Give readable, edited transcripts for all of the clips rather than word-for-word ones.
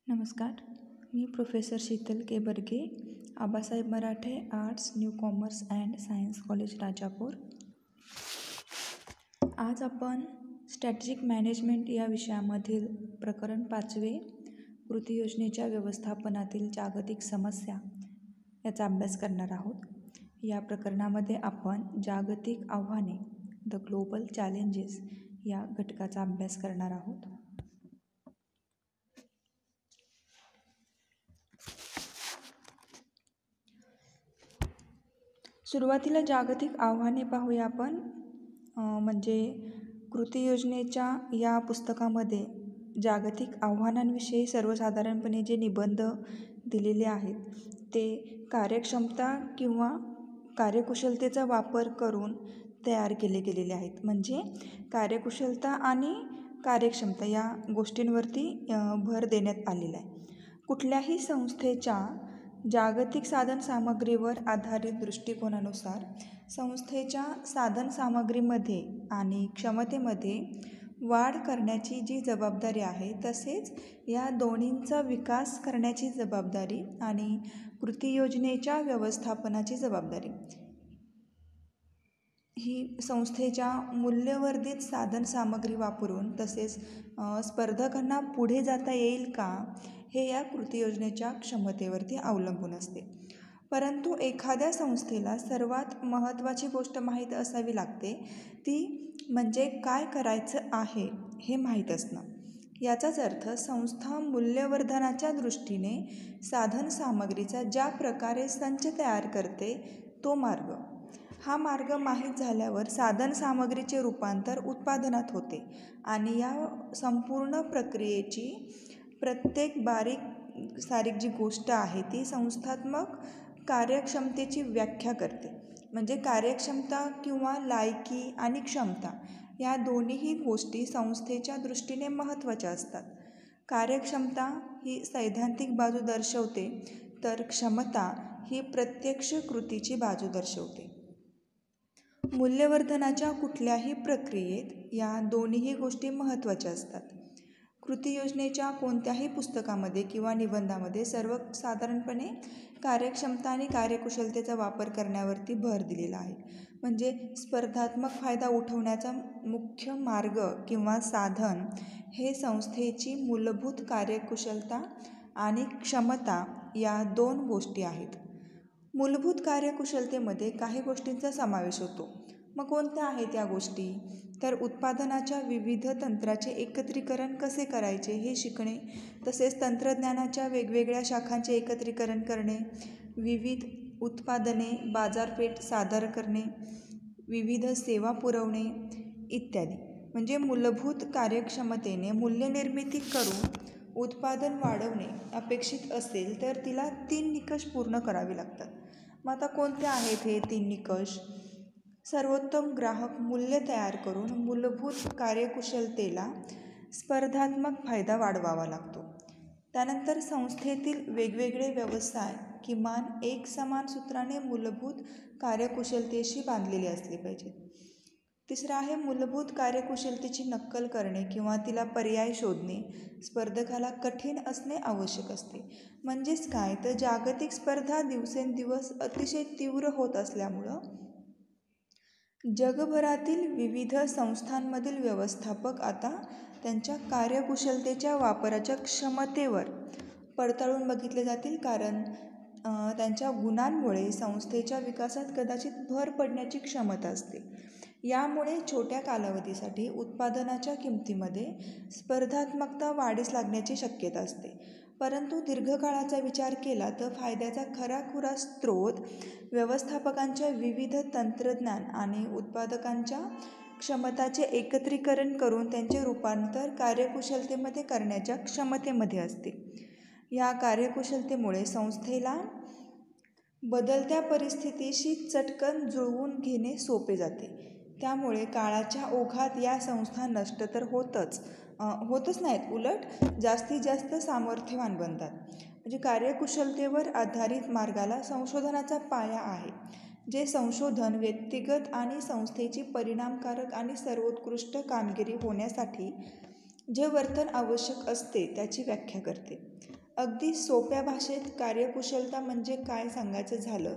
नमस्कार. मी professor Sheetal K Barge, Abasaheb Marathe arts new commerce and science college Rajapur. आज आपण स्ट्रॅटेजिक मॅनेजमेंट या विषयामधील प्रकरण 5वे कृती योजनेच्या व्यवस्थापनातील जागतिक समस्या याचा अभ्यास करणार आहोत. या प्रकरणामध्ये आपण जागतिक आव्हाने द ग्लोबल चॅलेंजेस या घटकाचा अभ्यास करणार आहोत. सुरुवातीला जागतिक आव्हाने पाहूया आपण. म्हणजे कृती योजनेच्या या पुस्तकामध्ये जागतिक आव्हानांविषयी सर्वसाधारणपणे जे निबंध दिलेले आहेत ते कार्यक्षमता किंवा कार्यकुशलतेचा वापर करून तयार केले गेलेले आहेत. म्हणजे कार्यकुशलता आणि कार्यक्षमता या गोष्टींवरती भर देण्यात आलेला आहे. कुठल्याही संस्थेच्या जागतिक साधनसामग्रीवर आधारित दृष्टिकोनानुसार संस्थेच्या साधनसामग्रीमध्ये आणि क्षमतेमध्ये वाढ करण्याची जी जबाबदारी आहे, तसेच या दोन्हींचा विकास करण्याची जबाबदारी आणि कृती योजनेच्या व्यवस्थापनाची जबाबदारी ही संस्थेच्या मूल्यवर्धित साधनसामग्री वापरून तसेच स्पर्धकांना पुढे जाता येईल का, हे या कृती योजनेच्या क्षमतेवरती अवलंबून असते. परंतु एखाद्या संस्थेला सर्वात महत्त्वाची गोष्ट माहीत असावी लागते, ती म्हणजे काय करायचं आहे हे माहीत असणं. याचाच अर्थ संस्था मूल्यवर्धनाच्या दृष्टीने साधनसामग्रीचा ज्या प्रकारे संच तयार करते तो मार्ग. हा मार्ग माहीत झाल्यावर साधनसामग्रीचे रूपांतर उत्पादनात होते आणि या संपूर्ण प्रक्रियेची प्रत्येक बारीक सारीक जी गोष्ट आहे ती संस्थात्मक कार्यक्षमतेची व्याख्या करते. म्हणजे कार्यक्षमता किंवा लायकी आणि क्षमता या दोन्हीही गोष्टी संस्थेच्या दृष्टीने महत्त्वाच्या असतात. कार्यक्षमता ही सैद्धांतिक बाजू दर्शवते तर क्षमता ही प्रत्यक्ष कृतीची बाजू दर्शवते. मूल्यवर्धनाच्या कुठल्याही प्रक्रियेत या दोन्हीही गोष्टी महत्त्वाच्या असतात. कृती योजनेच्या कोणत्याही पुस्तकामध्ये किंवा निबंधामध्ये सर्वसाधारणपणे कार्यक्षमता आणि कार्यकुशलतेचा वापर करण्यावरती भर दिलेला आहे. म्हणजे स्पर्धात्मक फायदा उठवण्याचा मुख्य मार्ग किंवा साधन हे संस्थेची मूलभूत कार्यकुशलता आणि क्षमता या दोन गोष्टी आहेत. मूलभूत कार्यकुशलतेमध्ये काही गोष्टींचा समावेश होतो. मग कोणत्या आहेत या गोष्टी? तर उत्पादनाच्या विविध तंत्राचे एकत्रीकरण कसे करायचे हे शिकणे, तसेच तंत्रज्ञानाच्या वेगवेगळ्या शाखांचे एकत्रीकरण करणे, विविध उत्पादने बाजारपेठ सादर करणे, विविध सेवा पुरवणे इत्यादी. म्हणजे मूलभूत कार्यक्षमतेने मूल्यनिर्मिती करून उत्पादन वाढवणे अपेक्षित असेल तर तिला 3 निकष पूर्ण करावे लागतात. मग आता कोणते आहेत हे 3 निकष? सर्वोत्तम ग्राहक मूल्य तयार करून मूलभूत कार्यकुशलतेला स्पर्धात्मक फायदा वाढवावा लागतो. त्यानंतर संस्थेतील वेगवेगळे व्यवसाय किमान एक समान सूत्राने मूलभूत कार्यकुशलतेशी बांधलेले असले पाहिजेत. तिसरं आहे मूलभूत कार्यकुशलतेची नक्कल करणे किंवा तिला पर्याय शोधणे स्पर्धकाला कठीण असणे आवश्यक असते. म्हणजेच काय तर जागतिक स्पर्धा दिवसेंदिवस अतिशय तीव्र होत असल्यामुळं जगभरातील विविध संस्थांमधील व्यवस्थापक आता त्यांच्या कार्यकुशलतेच्या वापराच्या क्षमतेवर पडताळून बघितले जातील, कारण त्यांच्या गुणांमुळे संस्थेच्या विकासात कदाचित भर पडण्याची क्षमता असते. यामुळे छोट्या कालावधीसाठी उत्पादनाच्या किमतीमध्ये स्पर्धात्मकता वाढीस लागण्याची शक्यता असते. परंतु दीर्घकाळाचा विचार केला तर फायद्याचा खराखुरा स्रोत व्यवस्थापकांच्या विविध तंत्रज्ञान आणि उत्पादकांच्या क्षमताचे एकत्रीकरण करून त्यांचे रूपांतर कार्यकुशलतेमध्ये करण्याच्या क्षमतेमध्ये असते. या कार्यकुशलतेमुळे संस्थेला बदलत्या परिस्थितीशी चटकन जुळवून घेणे सोपे जाते. त्यामुळे काळाच्या ओघात या संस्था नष्ट तर होतच नाहीत, उलट जास्तीत जास्त सामर्थ्यवान बनतात. म्हणजे कार्यकुशलतेवर आधारित मार्गाला संशोधनाचा पाया आहे. जे संशोधन व्यक्तिगत आणि संस्थेची परिणामकारक आणि सर्वोत्कृष्ट कामगिरी होण्यासाठी जे वर्तन आवश्यक असते त्याची व्याख्या करते. अगदी सोप्या भाषेत कार्यकुशलता म्हणजे काय सांगायचं झालं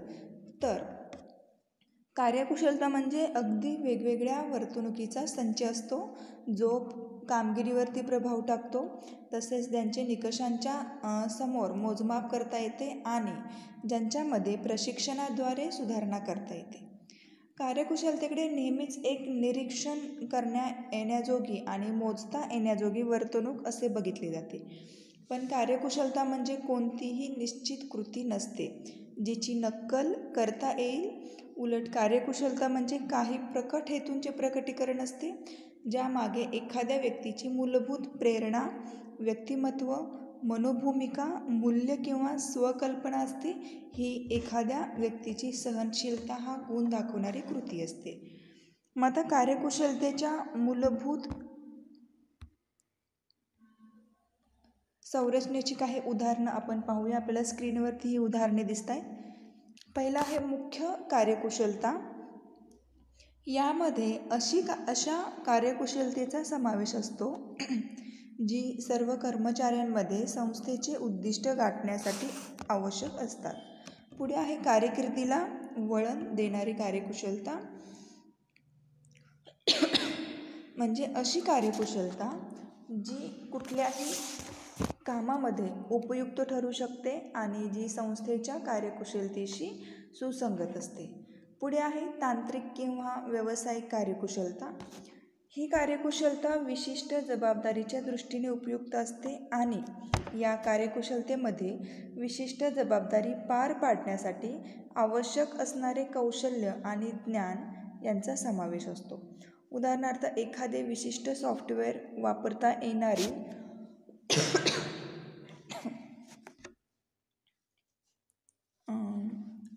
तर कार्यकुशलता म्हणजे अगदी वेगवेगळ्या वर्तणुकीचा संच असतो जो कामगिरीवरती प्रभाव टाकतो, तसेच त्यांचे निकषांच्या समोर मोजमाप करता येते आणि ज्यांच्यामध्ये प्रशिक्षणाद्वारे सुधारणा करता येते. कार्यकुशलतेकडे नेहमीच एक निरीक्षण करण्या येण्याजोगी आणि मोजता येण्याजोगी वर्तणूक असे बघितले जाते. पण कार्यकुशलता म्हणजे कोणतीही निश्चित कृती नसते जिची नक्कल करता येईल. उलट कार्यकुशलता म्हणजे काही प्रकट हेतूंचे प्रकटीकरण असते, ज्यामागे एखाद्या व्यक्तीची मूलभूत प्रेरणा, व्यक्तिमत्व, मनोभूमिका, मूल्य किंवा स्वकल्पना असते. ही एखाद्या व्यक्तीची सहनशीलता हा गुण दाखवणारी कृती असते. मग आता कार्यकुशलतेच्या मूलभूत संरचनेची काही उदाहरणं आपण पाहूया. आपल्याला स्क्रीनवरती ही उदाहरणे दिसत आहेत. पहिला आहे मुख्य कार्यकुशलता. यामध्ये अशा कार्यकुशलतेचा समावेश असतो जी सर्व कर्मचाऱ्यांमध्ये संस्थेचे उद्दिष्ट गाठण्यासाठी आवश्यक असतात. पुढे आहे कारकिर्दीला वळण देणारी कार्यकुशलता. म्हणजे अशी कार्यकुशलता जी कुठल्याही कामामध्ये उपयुक्त ठरू शकते आणि जी संस्थेच्या कार्यकुशलतेशी सुसंगत असते. पुढे आहे तांत्रिक किंवा व्यावसायिक कार्यकुशलता. ही कार्यकुशलता विशिष्ट जबाबदारीच्या दृष्टीने उपयुक्त असते आणि या कार्यकुशलतेमध्ये विशिष्ट जबाबदारी पार पाडण्यासाठी आवश्यक असणारे कौशल्य आणि ज्ञान यांचा समावेश असतो. उदाहरणार्थ एखादे विशिष्ट सॉफ्टवेअर वापरता येणारी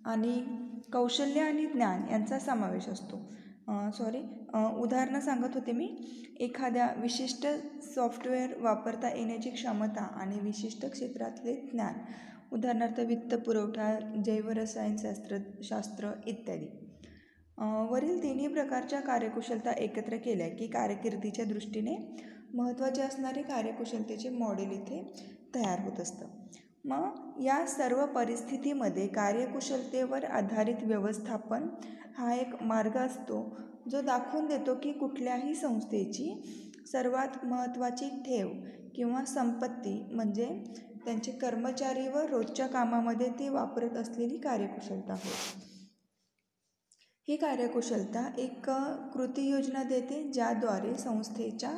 आणि कौशल्य आणि ज्ञान यांचा समावेश असतो. उदाहरणं सांगत होते मी. एखाद्या विशिष्ट सॉफ्टवेअर वापरता येण्याची क्षमता आणि विशिष्ट क्षेत्रातले ज्ञान, उदाहरणार्थ वित्तपुरवठा, जैवरसायनशास्त्र इत्यादी. वरील तिन्ही प्रकारच्या कार्यकुशलता एकत्र केल्या की कारकिर्दीच्या दृष्टीने महत्त्वाचे असणारे कार्यकुशलतेचे मॉडेल इथे तयार होत असतं. मग या सर्व परिस्थितीमध्ये कार्यकुशलतेवर आधारित व्यवस्थापन हा एक मार्ग असतो जो दाखवून देतो की कुठल्याही संस्थेची सर्वात महत्त्वाची ठेव किंवा संपत्ती म्हणजे त्यांचे कर्मचारी व रोजच्या कामामध्ये ते वापरत असलेली कार्यकुशलता होय. ही कार्यकुशलता एक कृती योजना देते ज्याद्वारे संस्थेच्या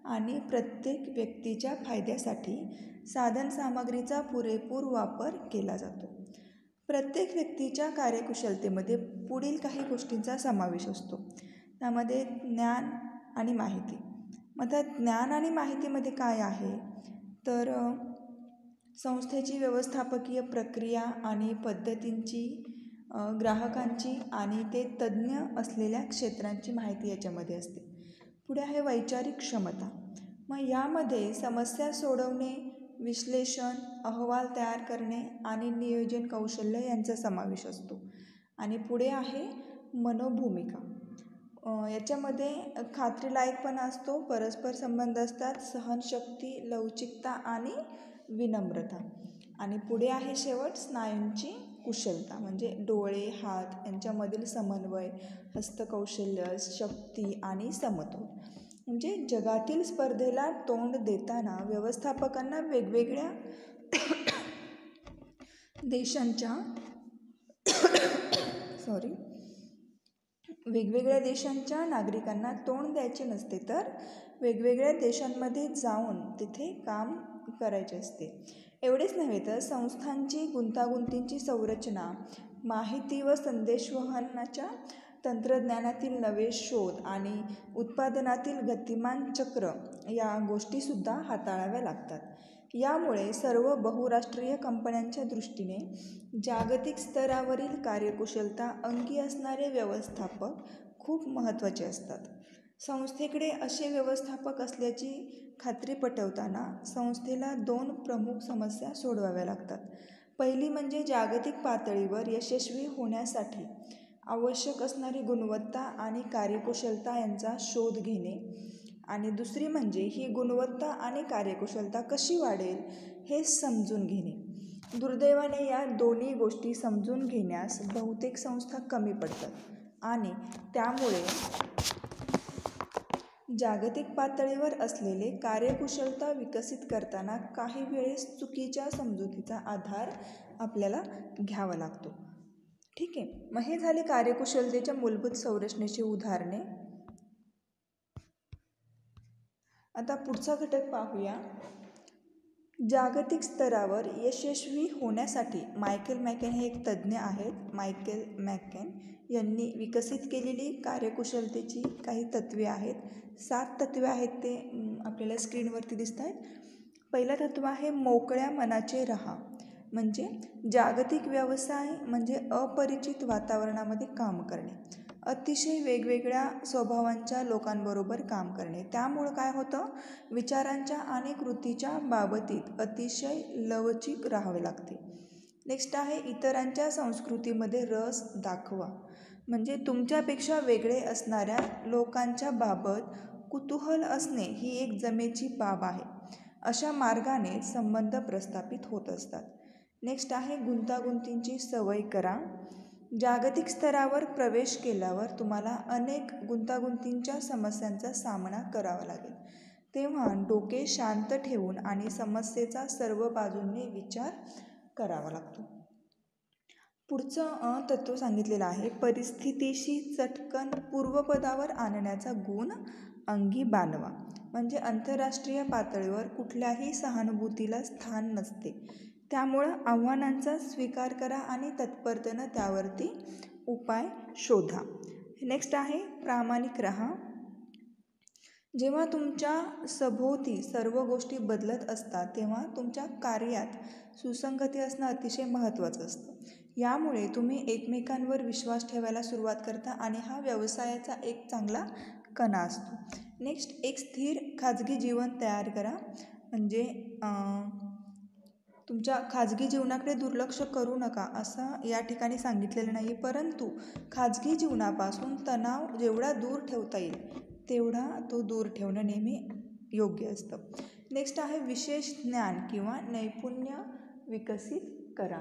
आणि प्रत्येक व्यक्तीच्या फायद्यासाठी साधनसामग्रीचा पुरेपूर वापर केला जातो. प्रत्येक व्यक्तीच्या कार्यकुशलतेमध्ये पुढील काही गोष्टींचा समावेश असतो. त्यामध्ये ज्ञान आणि माहिती. मग त्या ज्ञान आणि माहितीमध्ये काय आहे तर संस्थेची व्यवस्थापकीय प्रक्रिया आणि पद्धतींची, ग्राहकांची आणि ते तज्ज्ञ असलेल्या क्षेत्रांची माहिती याच्यामध्ये असते. पुढे आहे वैचारिक क्षमता. मग यामध्ये समस्या सोडवणे, विश्लेषण, अहवाल तयार करणे आणि नियोजन कौशल्य यांचा समावेश असतो. आणि पुढे आहे मनोभूमिका. याच्यामध्ये खात्रीलायकपणा असतो, परस्पर संबंध असतात, सहनशक्ती, लवचिकता आणि विनम्रता. आणि पुढे आहे शेवट स्नायूंची कुशलता. म्हणजे डोळे, हात यांच्यामधील समन्वय, हस्तकौशल्य, शक्ती आणि समतोल. म्हणजे जगातील स्पर्धेला तोंड देताना व्यवस्थापकांना वेगवेगळ्या देशांच्या नागरिकांना तोंड द्यायचे नसते, तर वेगवेगळ्या देशांमध्ये जाऊन तिथे काम करायचे असते. एवढेच नव्हे तर संस्थांची गुंतागुंतींची संरचना, माहिती व संदेशवहनाच्या तंत्रज्ञानातील नवे शोध आणि उत्पादनातील गतिमान चक्र या गोष्टीसुद्धा हाताळाव्या लागतात. यामुळे सर्व बहुराष्ट्रीय कंपन्यांच्या दृष्टीने जागतिक स्तरावरील कार्यकुशलता अंगी असणारे व्यवस्थापक खूप महत्त्वाचे असतात. संस्थेकडे असे व्यवस्थापक असल्याची खात्री पटवताना संस्थेला 2 प्रमुख समस्या सोडवाव्या लागतात. पहिली म्हणजे जागतिक पातळीवर यशस्वी होण्यासाठी आवश्यक असणारी गुणवत्ता आणि कार्यकुशलता यांचा शोध घेणे आणि दुसरी म्हणजे ही गुणवत्ता आणि कार्यकुशलता कशी वाढेल हे समजून घेणे. दुर्दैवाने या दोन्ही गोष्टी समजून घेण्यास बहुतेक संस्था कमी पडतात आणि त्यामुळे जागतिक पातळीवर असलेले कार्यकुशलता विकसित करताना काही वेळेस चुकीच्या समजुतीचा आधार आपल्याला घ्यावा लागतो. ठीक आहे, मग हे झाले कार्यकुशलतेच्या मूलभूत संरचनेची उदाहरणे. आता पुढचा घटक पाहूया. जागतिक स्तरावर यशस्वी होण्यासाठी मायकेल मॅकेन हे एक तज्ज्ञ आहेत. मायकेल मॅकेन यांनी विकसित केलेली कार्यकुशलतेची काही तत्त्वे आहेत. 7 तत्त्वे आहेत, ते आपल्याला स्क्रीनवरती दिसत आहेत. पहिलं तत्त्व आहे मोकळ्या मनाचे रहा. म्हणजे जागतिक व्यवसाय म्हणजे अपरिचित वातावरणामध्ये काम करणे, अतिशय वेगवेगळ्या स्वभावांच्या लोकांबरोबर काम करणे. त्यामुळं काय होतं, विचारांच्या आणि कृतीच्या बाबतीत अतिशय लवचिक राहावे लागते. नेक्स्ट आहे इतरांच्या संस्कृतीमध्ये रस दाखवा. म्हणजे तुमच्यापेक्षा वेगळे असणाऱ्या लोकांच्या बाबत कुतूहल असणे ही एक जमेची बाब आहे. अशा मार्गाने संबंध प्रस्थापित होत असतात. नेक्स्ट आहे गुंतागुंतींची सवय करा. जागतिक स्तरावर प्रवेश केल्यावर तुम्हाला अनेक गुंतागुंतींच्या समस्यांचा सामना करावा लागेल. तेव्हा डोके शांत ठेवून आणि समस्येचा सर्व बाजूंनी विचार करावा लागतो. पुढचं तत्त्व सांगितलेलं आहे परिस्थितीशी चटकन पूर्वपदावर आणण्याचा गुण अंगी बाणवा. म्हणजे आंतरराष्ट्रीय पातळीवर कुठल्याही सहानुभूतीला स्थान नसते. त्यामुळं आव्हानांचा स्वीकार करा आणि तत्परतेनं त्यावरती उपाय शोधा. नेक्स्ट आहे प्रामाणिक राहा. जेव्हा तुमच्या सभोवती सर्व गोष्टी बदलत असतात तेव्हा तुमच्या कार्यात सुसंगती असणं अतिशय महत्त्वाचं असतं. यामुळे तुम्ही एकमेकांवर विश्वास ठेवायला सुरुवात करता आणि हा व्यवसायाचा एक चांगला कणा असतो. नेक्स्ट एक स्थिर खाजगी जीवन तयार करा. म्हणजे तुमच्या खाजगी जीवनाकडे दुर्लक्ष करू नका असं या ठिकाणी सांगितलेलं नाही, परंतु खाजगी जीवनापासून तणाव जेवढा दूर ठेवता येईल तेवढा तो दूर ठेवणं नेहमी योग्य असतं. नेक्स्ट आहे विशेष ज्ञान किंवा नैपुण्य विकसित करा.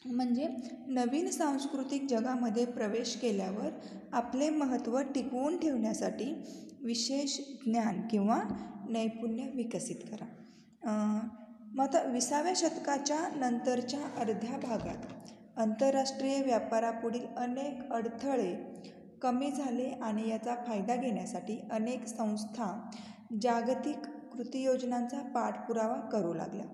म्हणजे नवीन सांस्कृतिक जगामध्ये प्रवेश केल्यावर आपले महत्त्व टिकवून ठेवण्यासाठी विशेष ज्ञान किंवा नैपुण्य विकसित करा. मग आता 20व्या शतकाच्या नंतरच्या अर्ध्या भागात आंतरराष्ट्रीय व्यापारापुढील अनेक अडथळे कमी झाले आणि याचा फायदा घेण्यासाठी अनेक संस्था जागतिक कृतीयोजनांचा पाठपुरावा करू लागल्या.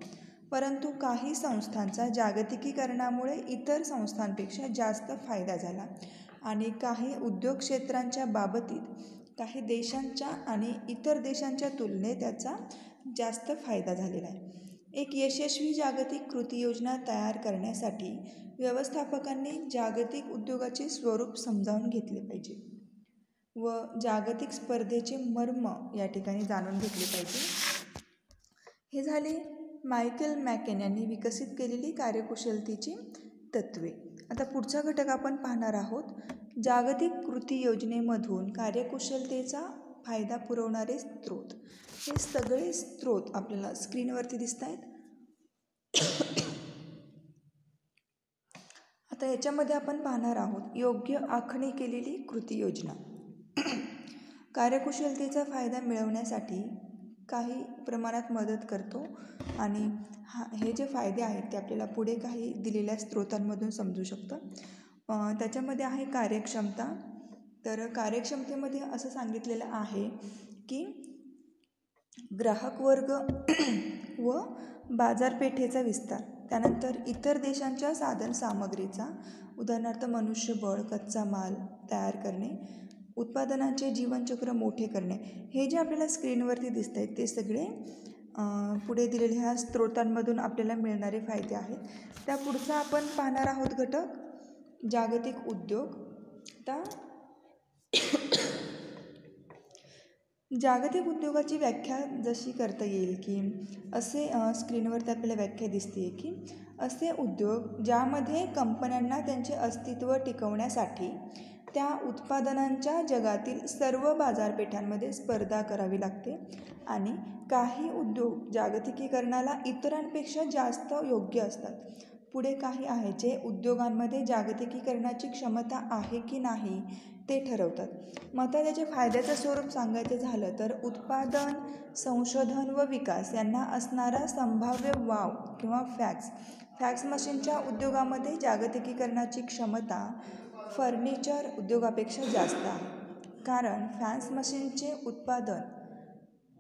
परंतु काही संस्थांचा जागतिकीकरणामुळे इतर संस्थांपेक्षा जास्त फायदा झाला आणि काही उद्योग क्षेत्रांच्या बाबतीत काही देशांच्या आणि इतर देशांच्या तुलनेत त्याचा जास्त फायदा झालेला आहे. एक यशस्वी जागतिक कृतीयोजना तयार करण्यासाठी व्यवस्थापकांनी जागतिक उद्योगाचे स्वरूप समजावून घेतले पाहिजे व जागतिक स्पर्धेचे मर्म या ठिकाणी जाणून घेतले पाहिजे. हे झाले मायकेल मॅकेन यांनी विकसित केलेली कार्यकुशलतेची तत्त्वे. आता पुढचा घटक आपण पाहणार आहोत. जागतिक कृती योजनेमधून कार्यकुशलतेचा फायदा पुरवणारे स्रोत. हे सगळे स्रोत आपल्याला स्क्रीनवरती दिसत आहेत. आता याच्यामध्ये आपण पाहणार आहोत योग्य आखणी केलेली कृती योजना. कार्यकुशलतेचा फायदा मिळवण्यासाठी काही प्रमाणात मदत करतो आणि हे जे फायदे आहेत ते आपल्याला पुढे काही दिलेल्या स्रोतांमधून समजू शकतं. त्याच्यामध्ये आहे कार्यक्षमता. तर कार्यक्षमतेमध्ये असं सांगितलेलं आहे की ग्राहक वर्ग व बाजारपेठेचा विस्तार, त्यानंतर इतर देशांच्या साधनसामग्रीचा उदाहरणार्थ मनुष्यबळ, कच्चा माल तयार करणे, उत्पादनांचे जीवनचक्र मोठे करणे. हे जे आपल्याला स्क्रीनवरती दिसत आहेत ते सगळे पुढे दिलेल्या ह्या स्रोतांमधून आपल्याला मिळणारे फायदे आहेत. त्या पुढचा आपण पाहणार आहोत घटक जागतिक उद्योग. आता जागतिक उद्योगाची व्याख्या जशी करता येईल की असे स्क्रीनवरती आपल्याला व्याख्या दिसते की असे उद्योग ज्यामध्ये कंपन्यांना त्यांचे अस्तित्व टिकवण्यासाठी त्या उत्पादनांच्या जगातील सर्व बाजारपेठांमध्ये स्पर्धा करावी लागते आणि काही उद्योग जागतिकीकरणाला इतरांपेक्षा जास्त योग्य असतात. पुढे काही आहे जे उद्योगांमध्ये जागतिकीकरणाची क्षमता आहे की नाही ते ठरवतात. मग आता त्याच्या फायद्याचं स्वरूप सांगायचं झालं तर उत्पादन, संशोधन व विकास यांना असणारा संभाव्य वाव किंवा फॅक्स मशीनच्या उद्योगामध्ये जागतिकीकरणाची क्षमता फर्निचर उद्योगापेक्षा जास्त आहे. कारण फॅक्स मशीनचे उत्पादन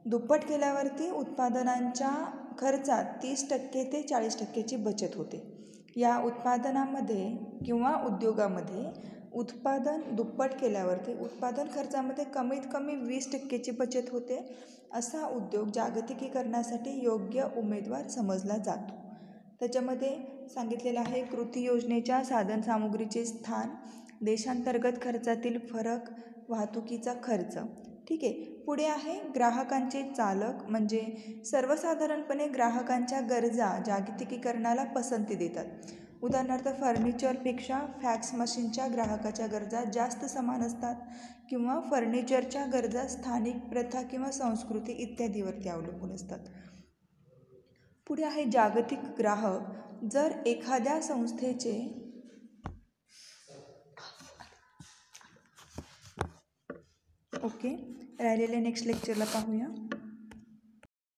दुप्पट केल्यावरती उत्पादनांच्या खर्चात 30% ते 40%ची बचत होते. या उत्पादनामध्ये किंवा उद्योगामध्ये उत्पादन दुप्पट केल्यावरती उत्पादन खर्चामध्ये कमीत कमी 20%ची बचत होते. असा उद्योग जागतिकीकरणासाठी योग्य उमेदवार समजला जातो. त्याच्यामध्ये सांगितलेलं आहे कृती योजनेच्या साधनसामुग्रीचे स्थान, देशांतर्गत खर्चातील फरक, वाहतुकीचा खर्च. ठीक आहे. पुढे आहे ग्राहकांचे चालक, म्हणजे सर्वसाधारणपणे ग्राहकांच्या गरजा जागतिकीकरणाला पसंती देतात. उदाहरणार्थ फर्निचरपेक्षा फॅक्स मशीनच्या ग्राहकाच्या गरजा जास्त समान असतात किंवा फर्निचरच्या गरजा स्थानिक प्रथा किंवा संस्कृती इत्यादीवरती अवलंबून असतात. पुढे आहे जागतिक ग्राहक. जर एखाद्या संस्थेचे राहिलेले नेक्स्ट लेक्चरला पाहूया.